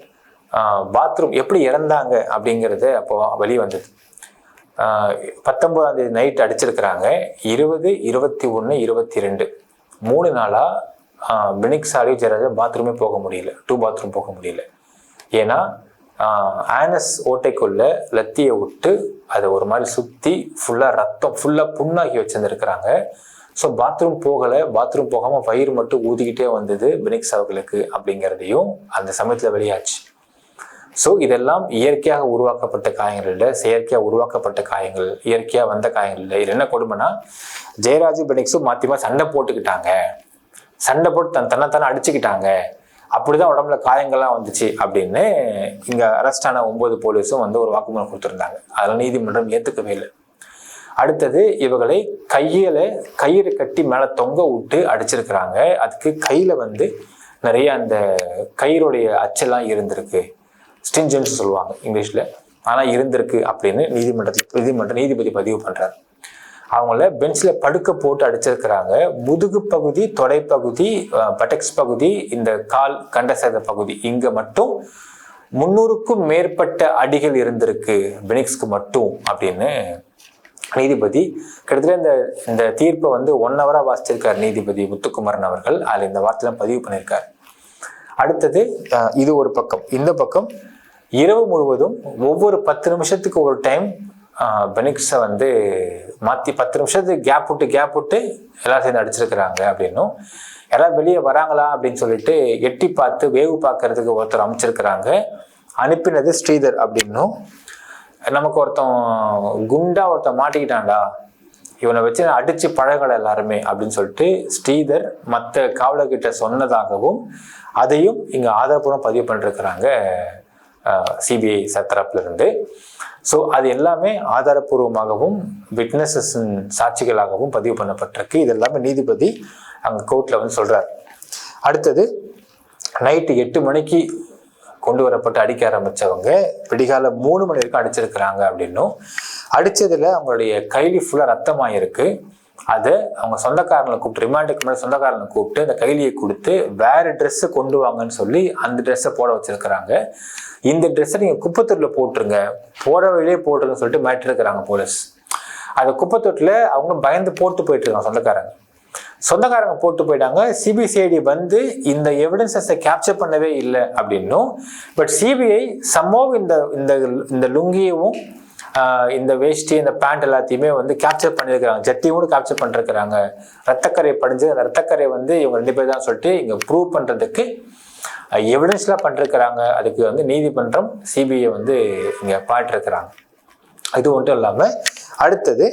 பாத்ரூம் எப்படி இறந்தாங்க அப்படிங்கிறது அப்போ வெளியே வந்தது. 19ஆம் தேதி நைட் அடிச்சிருக்கிறாங்க. 20, 21, 22 3 நாளாக பெனிக்ஸாலையும் ஜெயராஜ் பாத்ரூமே போக முடியல, 2 பாத்ரூம் போக முடியல. ஏன்னா ஆனஸ் ஓட்டைக்குள்ள லத்தியை விட்டு அதை ஒரு மாதிரி சுற்றி ஃபுல்லாக ரத்தம் ஃபுல்லாக புண்ணாக்கி வச்சுருந்துருக்கிறாங்க. ஸோ பாத்ரூம் போகலை, பாத்ரூம் போகாமல் வயிறு மட்டும் ஊதிக்கிட்டே வந்தது பெனிக்ஸ் அவர்களுக்கு அப்படிங்கிறதையும் அந்த சமயத்தில் வெளியாச்சு. ஸோ இதெல்லாம் இயற்கையாக உருவாக்கப்பட்ட காயங்கள் இல்லை, செயற்கையாக உருவாக்கப்பட்ட காயங்கள், இயற்கையாக வந்த காயங்கள் இல்லை. இது என்ன கொடுமைன்னா, ஜெயராஜும் பெனிக்ஸும் மாற்றிமா சண்டை போட்டுக்கிட்டாங்க, சண்டை போட்டு தன்னைத்தானே அடிச்சுக்கிட்டாங்க, அப்படிதான் உடம்புல காயங்கள்லாம் வந்துச்சு அப்படின்னு இங்க அரெஸ்ட் ஆன 9 போலீஸும் வந்து ஒரு வாக்குமூலம் கொடுத்துருந்தாங்க. அதெல்லாம் நீதிமன்றம் ஏற்றுக்கவே இல்லை. அடுத்தது இவங்களை கயிறு கட்டி மேலே தொங்க விட்டு அடிச்சிருக்கிறாங்க. அதுக்கு கையில வந்து நிறைய அந்த கயிறுடைய அச்செல்லாம் இருந்திருக்கு, ஸ்டிஞ்சன்ஸ் சொல்லுவாங்க இங்கிலீஷ்ல, ஆனால் இருந்திருக்கு அப்படின்னு நீதிபதி பதிவு பண்றாரு. அவங்கள பெஞ்சில் படுக்க போட்டு அடிச்சிருக்கிறாங்க. முதுகு பகுதி, தொடைப்பகுதி, பட்டெக்ஸ் பகுதி, இந்த கால் கண்டசத பகுதி, இங்க மட்டும் 300க்கும் மேற்பட்ட அடிகள் இருந்திருக்கு பெனிக்ஸ்க்கு மட்டும் அப்படின்னு நீதிபதி கிட்டத்தட்ட இந்த தீர்ப்பை வந்து 1 hour வாசிச்சிருக்காரு நீதிபதி முத்துக்குமரன் அவர்கள். அதில் இந்த வார்த்தையெல்லாம் பதிவு பண்ணியிருக்காரு. அடுத்தது இது ஒரு பக்கம். இந்த பக்கம் இரவு முழுவதும் ஒவ்வொரு 10 நிமிஷத்துக்கு ஒரு டைம் பெனிக்ஸை வந்து மாற்றி 10 நிமிஷத்துக்கு கேப் விட்டு எல்லாம் சேர்ந்து அடிச்சிருக்கிறாங்க அப்படின்னும், எல்லாம் வெளியே வராங்களா அப்படின்னு சொல்லிட்டு எட்டி பார்த்து வேவு பார்க்கறதுக்கு ஒருத்தர் அமைச்சிருக்கிறாங்க. அனுப்பினது ஸ்ரீதர் அப்படின்னும், நமக்கு ஒருத்தன் மாட்டிக்கிட்டான்டா, இவனை வச்சு அடிச்சு பழகலை எல்லாருமே அப்படின்னு சொல்லிட்டு ஸ்ரீதர் மற்ற காவலர்கிட்ட சொன்னதாகவும் அதையும் இங்கே ஆதாரப்பூர்வம் பதிவு பண்ணிருக்கிறாங்க சிபிஐ தரப்புல இருந்து. ஸோ அது எல்லாமே ஆதாரப்பூர்வமாகவும் விட்னஸஸ் சாட்சிகளாகவும் பதிவு பண்ணப்பட்டிருக்கு. இது எல்லாமே நீதிபதி அங்கே கோர்ட்ல வந்து சொல்றாரு. அடுத்தது நைட்டு 8 மணிக்கு கொண்டு வரப்பட்டு அடிக்க ஆரம்பிச்சவங்க விடிகால 3 மணி வரைக்கும் அடிச்சிருக்கிறாங்க அப்படின்னும், அடிச்சதுல அவங்களுடைய கைலி ஃபுல்லா ரத்தமாயிருக்கு. அதை அவங்க சொந்தக்காரங்களை கூப்பிட்டு, ரிமாண்டுக்கு முன்னாடி சொந்தக்காரனை கூப்பிட்டு அந்த கைலியை கொடுத்து வேற ட்ரெஸ்ஸை கொண்டு வாங்கன்னு சொல்லி அந்த ட்ரெஸ்ஸை போட வச்சிருக்கிறாங்க. இந்த ட்ரெஸ்ஸை நீங்க குப்பத்தொட்டில போட்டுருங்க, போட வழியிலே போட்டுருங்கன்னு சொல்லிட்டு மாட்டிருக்கிறாங்க போலீஸ். அந்த குப்பத்தொட்டில அவங்க பயந்து போட்டு போயிட்டு இருக்காங்க சொந்தக்காரங்க போட்டு போயிட்டாங்க. சிபிசிஐடி வந்து இந்த எவிடன்சஸை கேப்சர் பண்ணவே இல்லை அப்படின்னும், பட் சிபிஐ சம்மோவ் இந்த லுங்கியவும் இந்த வேஷ்டி, இந்த பேண்ட் எல்லாத்தையுமே வந்து கேப்சர் பண்ணியிருக்கிறாங்க, ஜட்டியும் கூட கேப்சர் பண்ணிருக்கிறாங்க. ரத்தக்கரை படிஞ்சு அந்த ரத்தக்கரை வந்து இவங்க 2 பேர் தான் சொல்லிட்டு இங்க ப்ரூவ் பண்றதுக்கு எவிடன்ஸ்லாம் பண்ணிருக்கிறாங்க. அதுக்கு வந்து நீதிமன்றம் சிபிஐ வந்து இங்க பாட்டிருக்கிறாங்க. இது ஒன்றும் இல்லாம அடுத்தது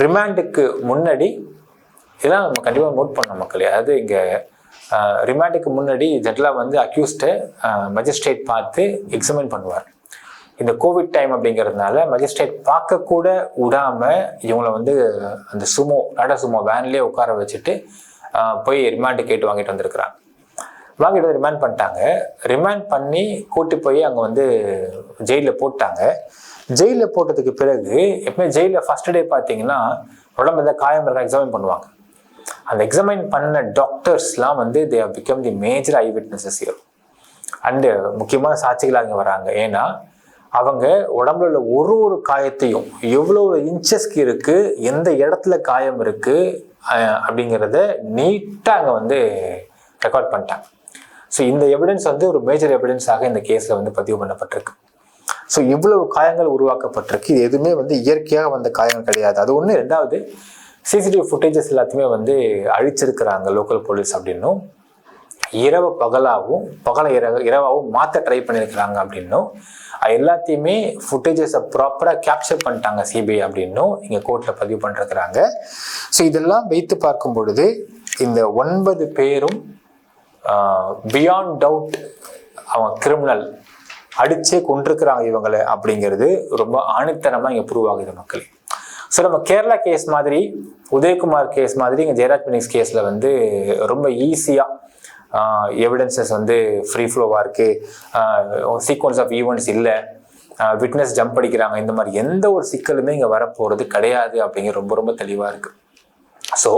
ரிமாண்டுக்கு முன்னாடி இதெல்லாம் நம்ம கண்டிப்பாக நோட் பண்ணோம் மக்களே. அதாவது இங்கே ரிமாண்டுக்கு முன்னாடி ஜட்லாம் வந்து அக்யூஸ்டை மஜிஸ்ட்ரேட் பார்த்து எக்ஸாமின் பண்ணுவார். இந்த கோவிட் டைம் அப்படிங்கிறதுனால மஜிஸ்ட்ரேட் பார்க்க கூட விடாம இவங்களை வந்து அந்த டாடா சுமோ வேன்லேயே உட்கார வச்சுட்டு போய் ரிமாண்டு கேட்டு வாங்கிட்டு வந்திருக்கிறாங்க. வாங்கிட்டு வந்து ரிமாண்ட் பண்ணிட்டாங்க. ரிமாண்ட் பண்ணி கூட்டி போய் அங்கே வந்து ஜெயிலில் போட்டாங்க. ஜெயிலில் போட்டதுக்கு பிறகு எப்பவுமே ஜெயிலில் ஃபர்ஸ்ட் டே பார்த்தீங்கன்னா உடம்பு ஏதாவது காயம் இருக்க எக்ஸாமின் பண்ணுவாங்க. அந்த எக்ஸாமின் பண்ண டாக்டர்ஸ்லாம் வந்து they have become the major eye witnesses here. And முக்கியமான சாட்சிகளாக இங்கே வராங்க. ஏன்னா அவங்க உடம்புல உள்ள ஒரு காயத்தையும் எவ்வளோ இன்ச்சஸ்க்கு இருக்கு, எந்த இடத்துல காயம் இருக்கு அப்படிங்கிறத நீட்டாக அங்கே வந்து ரெக்கார்ட் பண்ணிட்டாங்க. ஸோ இந்த எவிடன்ஸ் வந்து ஒரு மேஜர் எவிடன்ஸாக இந்த கேஸில் வந்து பதிவு பண்ணப்பட்டிருக்கு. ஸோ இவ்வளவு காயங்கள் உருவாக்கப்பட்டிருக்கு. இது எதுவுமே வந்து இயற்கையாக வந்த காயங்கள் கிடையாது. அது ஒன்று. ரெண்டாவது, சிசிடிவி ஃபுட்டேஜஸ் எல்லாத்தையுமே வந்து அழிச்சிருக்கிறாங்க லோக்கல் போலீஸ் அப்படின்னும், இரவு பகலாகவும் பகலை இரவாகவும் மாற்ற ட்ரை பண்ணியிருக்கிறாங்க அப்படின்னும், எல்லாத்தையுமே ஃபுட்டேஜஸை ப்ராப்பராக கேப்சர் பண்ணிட்டாங்க சிபிஐ அப்படின்னும் இங்கே கோர்ட்டில் பதிவு பண்ணிருக்கிறாங்க. ஸோ இதெல்லாம் வைத்து பார்க்கும் பொழுது இந்த 9 பேரும் பியாண்ட் டவுட் அவன் கிரிமினல், அடிச்சே கொண்டிருக்கிறாங்க இவங்களை அப்படிங்கிறது ரொம்ப ஆணித்தனமாக இங்கே ப்ரூவ் ஆகுது மக்கள். ஸோ நம்ம கேரளா கேஸ் மாதிரி, உதயகுமார் கேஸ் மாதிரி இங்கே ஜெயராஜ் பெனிக்ஸ் கேஸில் வந்து ரொம்ப ஈஸியாக எவிடன்சஸ் வந்து ஃப்ரீ ஃப்ளோவாக இருக்குது, சீக்வன்ஸ் ஆஃப் ஈவெண்ட்ஸ் இல்லை, விட்னஸ் ஜம்ப் அடிக்கிறாங்க, இந்த மாதிரி எந்த ஒரு சிக்கலுமே இங்கே வரப்போகிறது கிடையாது அப்படிங்கிற ரொம்ப ரொம்ப தெளிவாக இருக்குது. ஸோ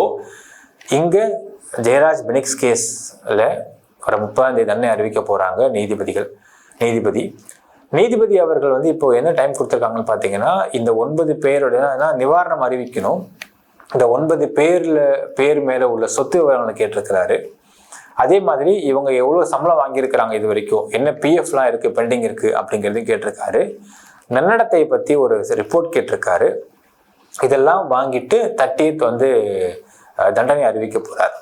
இங்கே ஜெயராஜ் பெனிக்ஸ் கேஸில் வர 30ஆம் தேதி தண்டனை அறிவிக்க போகிறாங்க நீதிபதி அவர்கள் வந்து இப்போ என்ன டைம் கொடுத்துருக்காங்கன்னு பார்த்தீங்கன்னா, இந்த 9 பேருடைய நிவாரணம் அறிவிக்கணும். இந்த 9 பேர் மேலே உள்ள சொத்து விவரங்களை கேட்டிருக்கிறாரு. அதே மாதிரி இவங்க எவ்வளோ சம்பளம் வாங்கியிருக்கிறாங்க இது வரைக்கும், என்ன பிஎஃப்லாம் இருக்குது பெண்டிங் இருக்குது அப்படிங்கிறதையும் கேட்டிருக்காரு. நன்னடத்தையை பற்றி ஒரு ரிப்போர்ட் கேட்டிருக்காரு. இதெல்லாம் வாங்கிட்டு 30th வந்து தண்டனை அறிவிக்க போகிறார்.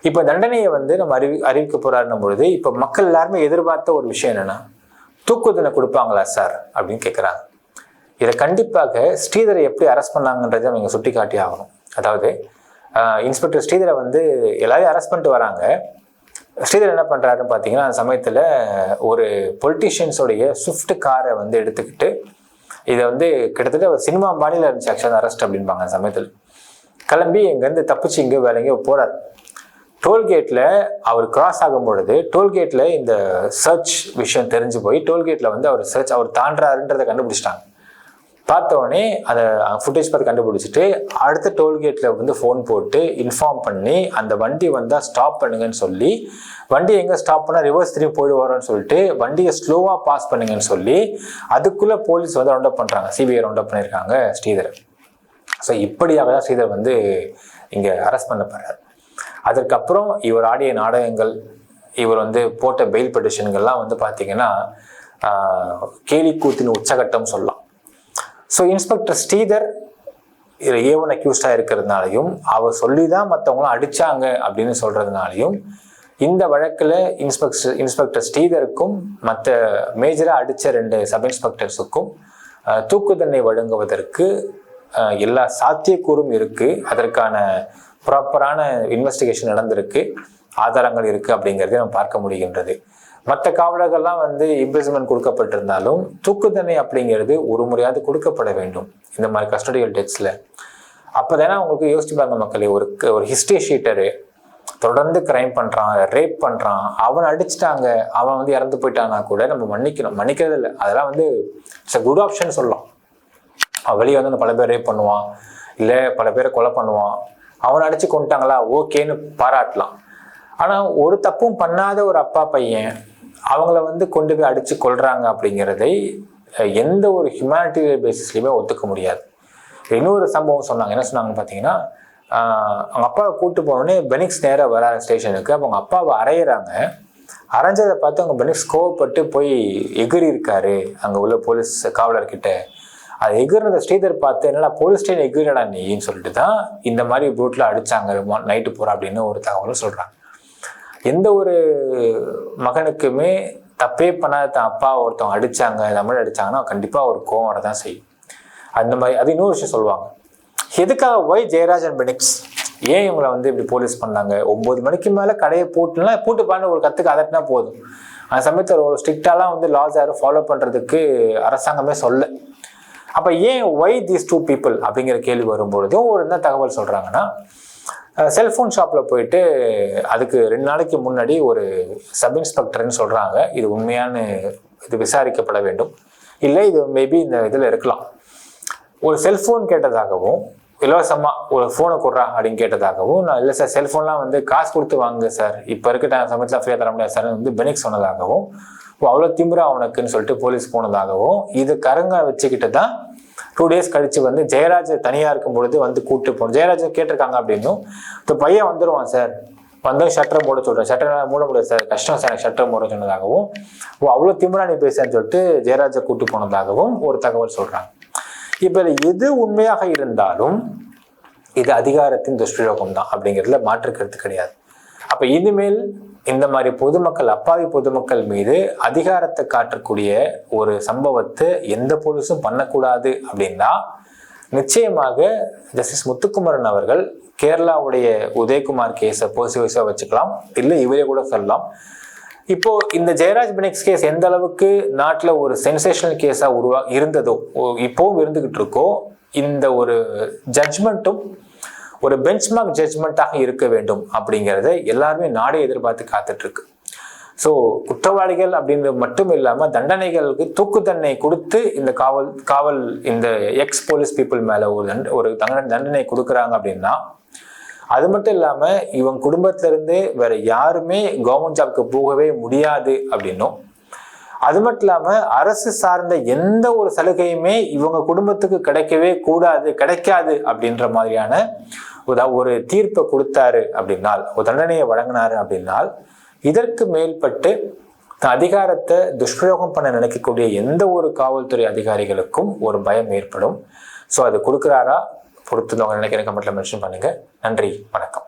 இப்போ தண்டனையை வந்து நம்ம அறிவிக்க போகிறாருன்னும் பொழுது இப்போ மக்கள் எல்லாருமே எதிர்பார்த்த ஒரு விஷயம் என்னென்னா, தூக்கு தண்டனை கொடுப்பாங்களா சார் அப்படின்னு கேட்குறாங்க. இதை கண்டிப்பாக ஸ்ரீதரை எப்படி அரெஸ்ட் பண்ணாங்கன்றதை அவங்க சுட்டி காட்டி ஆகணும். அதாவது இன்ஸ்பெக்டர் ஸ்ரீதரை வந்து எல்லாரையும் அரெஸ்ட் பண்ணிட்டு வராங்க. ஸ்ரீதர் என்ன பண்ணுறாருன்னு பார்த்தீங்கன்னா, அந்த சமயத்தில் ஒரு பொலிட்டீஷியன்ஸோடைய ஸ்விஃப்ட் காரை வந்து எடுத்துக்கிட்டு, இதை வந்து கிட்டத்தட்ட ஒரு சினிமா பாணியில் இருந்துச்சு ஆக்சுவலாக அரெஸ்ட் அப்படின்பாங்க. அந்த சமயத்தில் கிளம்பி இங்கேருந்து தப்பிச்சு இங்கே வேற எங்கேயோ போகிறார். டோல்கேட்டில் அவர் கிராஸ் ஆகும் பொழுது டோல்கேட்டில் இந்த சர்ச் விஷயம் தெரிஞ்சு போய் டோல்கேட்டில் வந்து அவர் தாண்டாருன்றதை கண்டுபிடிச்சிட்டாங்க. பார்த்தோடனே அதை ஃபுட்டேஜ் பார்த்து கண்டுபிடிச்சிட்டு அடுத்த டோல்கேட்டில் வந்து ஃபோன் போட்டு இன்ஃபார்ம் பண்ணி அந்த வண்டி வந்தால் ஸ்டாப் பண்ணுங்கன்னு சொல்லி, வண்டி எங்கே ஸ்டாப் பண்ணால் ரிவர்ஸ் திரும்பி போயிடுவாரோன்னு சொல்லிட்டு வண்டியை ஸ்லோவாக பாஸ் பண்ணுங்கன்னு சொல்லி அதுக்குள்ளே போலீஸ் வந்து ரவுண்ட் அப் பண்ணுறாங்க. சிபிஐ ரவுண்ட் அப் பண்ணியிருக்காங்க ஸ்ரீதர். ஸோ இப்படியாக தான் ஸ்ரீதர் வந்து இங்கே அரெஸ்ட் பண்ணப்படுறார். அதற்கப்புறம் இவர் ஆடிய நாடகங்கள், இவர் வந்து போட்ட பெயில் பெட்டிஷன்கள்லாம் வந்து பார்த்தீங்கன்னா கேலி கூத்தின் உச்சகட்டம் சொல்லலாம். ஸோ இன்ஸ்பெக்டர் ஸ்ரீதர் A1 அக்யூஸ்டாக இருக்கிறதுனாலையும் அவர் சொல்லி தான் மற்றவங்களும் அடித்தாங்க அப்படின்னு சொல்கிறதுனாலையும் இந்த வழக்கில் இன்ஸ்பெக்டர் ஸ்ரீதருக்கும் மற்ற மேஜராக அடித்த 2 சப் இன்ஸ்பெக்டர்ஸுக்கும் தூக்கு தண்டனை வழங்குவதற்கு எல்லா சாத்தியக்கூறும் இருக்குது. அதற்கான ப்ராப்பரான இன்வெஸ்டிகேஷன் நடந்திருக்கு, ஆதாரங்கள் இருக்குது அப்படிங்கிறத நம்ம பார்க்க முடிகின்றது. மற்ற காவலர்கள்லாம் வந்து இம்ப்ரிசன்மெண்ட் கொடுக்கப்பட்டிருந்தாலும் தூக்கு தண்டனை அப்படிங்கிறது ஒரு முறையாவது கொடுக்கப்பட வேண்டும் இந்த மாதிரி கஸ்டடியல் டெத்ஸில். அப்போ தானே உங்களுக்கு யோசிச்சு பாருங்க மக்களே, ஒரு ஹிஸ்ட்ரி ஷீட்டரு தொடர்ந்து கிரைம் பண்ணுறான், ரேப் பண்ணுறான், அவனை அடிச்சிட்டாங்க, அவன் வந்து இறந்து போயிட்டான்னா கூட நம்ம மன்னிக்கிறது இல்லை. அதெல்லாம் வந்து இட்ஸ் அ குட் ஆப்ஷன் சொல்லலாம். வெளியே வந்து பல பேர் ரேப் பண்ணுவான், இல்லை பல பேரை கொலை பண்ணுவான், அவனை அடித்து கொண்டுட்டாங்களா ஓகேன்னு பாராட்டலாம். ஆனால் ஒரு தப்பும் பண்ணாத ஒரு அப்பா பையன் அவங்கள வந்து கொண்டு போய் அடித்து கொள்கிறாங்க அப்படிங்கிறதை எந்த ஒரு ஹியூமனிட்டேரியன் பேசிஸ்லையுமே ஒத்துக்க முடியாது. இன்னொரு சம்பவம் சொன்னாங்க. என்ன சொன்னாங்கன்னு பார்த்தீங்கன்னா, அவங்க அப்பாவை கூப்பிட்டு போனோடனே பெனிக்ஸ் நேராக வர ஸ்டேஷனுக்கு. அப்போ அவங்க அப்பாவை அரையிறாங்க. அரைஞ்சதை பார்த்து அவங்க பெனிக்ஸ் கோவப்பட்டு போய் எகிரி இருக்காரு அங்கே உள்ள போலீஸ் காவலர்கிட்ட. அது எகிர்றத ஸ்ரீதர் பார்த்து என்னடா போலீஸ் ஸ்டேஷன் எகிரடா நீன்னு சொல்லிட்டு தான் இந்த மாதிரி பூட்டில் அடித்தாங்க நைட்டு போகிறா அப்படின்னு ஒரு தகவலும் சொல்கிறாங்க. எந்த ஒரு மகனுக்குமே தப்பே பண்ணாத தன் அப்பா ஒருத்தவங்க அடித்தாங்க, தமிழ் அடித்தாங்கன்னா கண்டிப்பாக ஒரு கோவம் வரதான் செய்யும். அந்த மாதிரி அது இன்னொரு விஷயம் சொல்லுவாங்க. எதுக்காக ஒய் ஜெயராஜ் அண்ட் பெனிக்ஸ் ஏன் இவங்களை வந்து இப்படி போலீஸ் பண்ணாங்க? 9 மணிக்கு மேலே கடையை பூட்டு பாருன்னு ஒரு கற்றுக்கு அதட்டினா போதும். அந்த சமயத்தில் ஒரு ஸ்ட்ரிக்டாலாம் வந்து லாஸ் யாரும் ஃபாலோ பண்ணுறதுக்கு அரசாங்கமே சொல்ல. அப்போ ஏன் ஒய் தீஸ் 2 people அப்படிங்கிற கேள்வி வரும்பொழுதும் ஒரு என்ன தகவல் சொல்கிறாங்கன்னா, செல்ஃபோன் ஷாப்பில் போயிட்டு அதுக்கு 2 நாளைக்கு முன்னாடி ஒரு சப் இன்ஸ்பெக்டர்னு சொல்கிறாங்க. இது உண்மையான இது விசாரிக்கப்பட வேண்டும், இல்லை இது மேபி இந்த இதில் இருக்கலாம். ஒரு செல்ஃபோன் கேட்டதாகவும் இலவசமாக ஒரு ஃபோனை கொடுறா அப்படின்னு கேட்டதாகவும், நான் இல்லை சார் செல்ஃபோன்லாம் வந்து காசு கொடுத்து வாங்குங்க சார், இப்போ இருக்க சமயத்தில் ஃப்ரீயாக தர முடியாது சார் வந்து பெனிக்ஸ் சொன்னதாகவும் அவ்வளோ திமிரா அவனுக்குன்னு சொல்லிட்டு போலீஸ் போனதாகவும், இது கரங்க வச்சுக்கிட்டு தான் 2 days கழிச்சு வந்து ஜெயராஜ் தனியா இருக்கும் பொழுது வந்து கூப்பிட்டு போகணும். ஜெயராஜ் கேட்டிருக்காங்க அப்படின்னும், இந்த பையன் வந்துருவான் சார், வந்து ஷட்டரை மூட சொல்றேன், ஷட்டரை மூட முடியாது சார், கஷ்டம் சார், எனக்கு ஷட்டர் மூட சொன்னதாகவும், அவ்வளோ திமிரா நீ பேசுன்னு சொல்லிட்டு ஜெயராஜை கூப்பிட்டு போனதாகவும் ஒரு தகவல் சொல்றாங்க. இப்ப எது உண்மையாக இருந்தாலும் இது அதிகாரத்தின் துஷ்பிரயோகம் தான் அப்படிங்கிறதுல மாற்று கருத்து கிடையாது. அப்ப இனிமேல் இந்த மாதிரி பொதுமக்கள், அப்பாவி பொதுமக்கள் மீது அதிகாரத்தை காட்டக்கூடிய ஒரு சம்பவத்தை எந்த போலீஸும் பண்ணக்கூடாது அப்படின்னா, நிச்சயமாக ஜஸ்டிஸ் முத்துக்குமரன் அவர்கள் கேரளாவுடைய உதயகுமார் கேஸை பாசிட்டிவா வச்சுக்கலாம், இல்லை இவரே கூட சொல்லலாம். இப்போ இந்த ஜெயராஜ் பெனிக்ஸ் கேஸ் எந்த அளவுக்கு நாட்டில் ஒரு சென்சேஷனல் கேஸா இருந்ததோ, இப்போவும் இருந்துகிட்டு இருக்கோ, இந்த ஒரு ஜட்ஜ்மெண்ட்டும் ஒரு பெஞ்ச்மார்க் ஜட்ஜ்மெண்ட்டாக இருக்க வேண்டும் அப்படிங்கிறத எல்லாருமே நாடே எதிர்பார்த்து காத்துட்டு இருக்கு. ஸோ குற்றவாளிகள் அப்படின்றது மட்டும் இல்லாமல் தண்டனைகளுக்கு தூக்கு தண்டனை கொடுத்து இந்த காவல் இந்த எக்ஸ் போலீஸ் பீப்புள் மேலே ஒரு தண்டனை கொடுக்குறாங்க அப்படின்னா, அது மட்டும் இல்லாமல் இவங்க குடும்பத்துல இருந்து வேற யாருமே கவர்மெண்ட் ஜாப்க்கு போகவே முடியாது அப்படின்னும், அது மட்டும் இல்லாம அரசு சார்ந்த எந்த ஒரு சலுகையுமே இவங்க குடும்பத்துக்கு கிடைக்காது அப்படின்ற மாதிரியான ஒரு தீர்ப்பை கொடுத்தாரு அப்படின்னால், ஒரு தண்டனையை வழங்கினாரு அப்படின்னால், இதற்கு மேல்பட்டு அதிகாரத்தை துஷ்பிரயோகம் பண்ண நினைக்கக்கூடிய எந்த ஒரு காவல்துறை அதிகாரிகளுக்கும் ஒரு பயம் ஏற்படும். ஸோ அது கொடுக்குறாரா பொறுத்து நினைக்கிற கமெண்ட்ல மென்ஷன் பண்ணுங்க. நன்றி, வணக்கம்.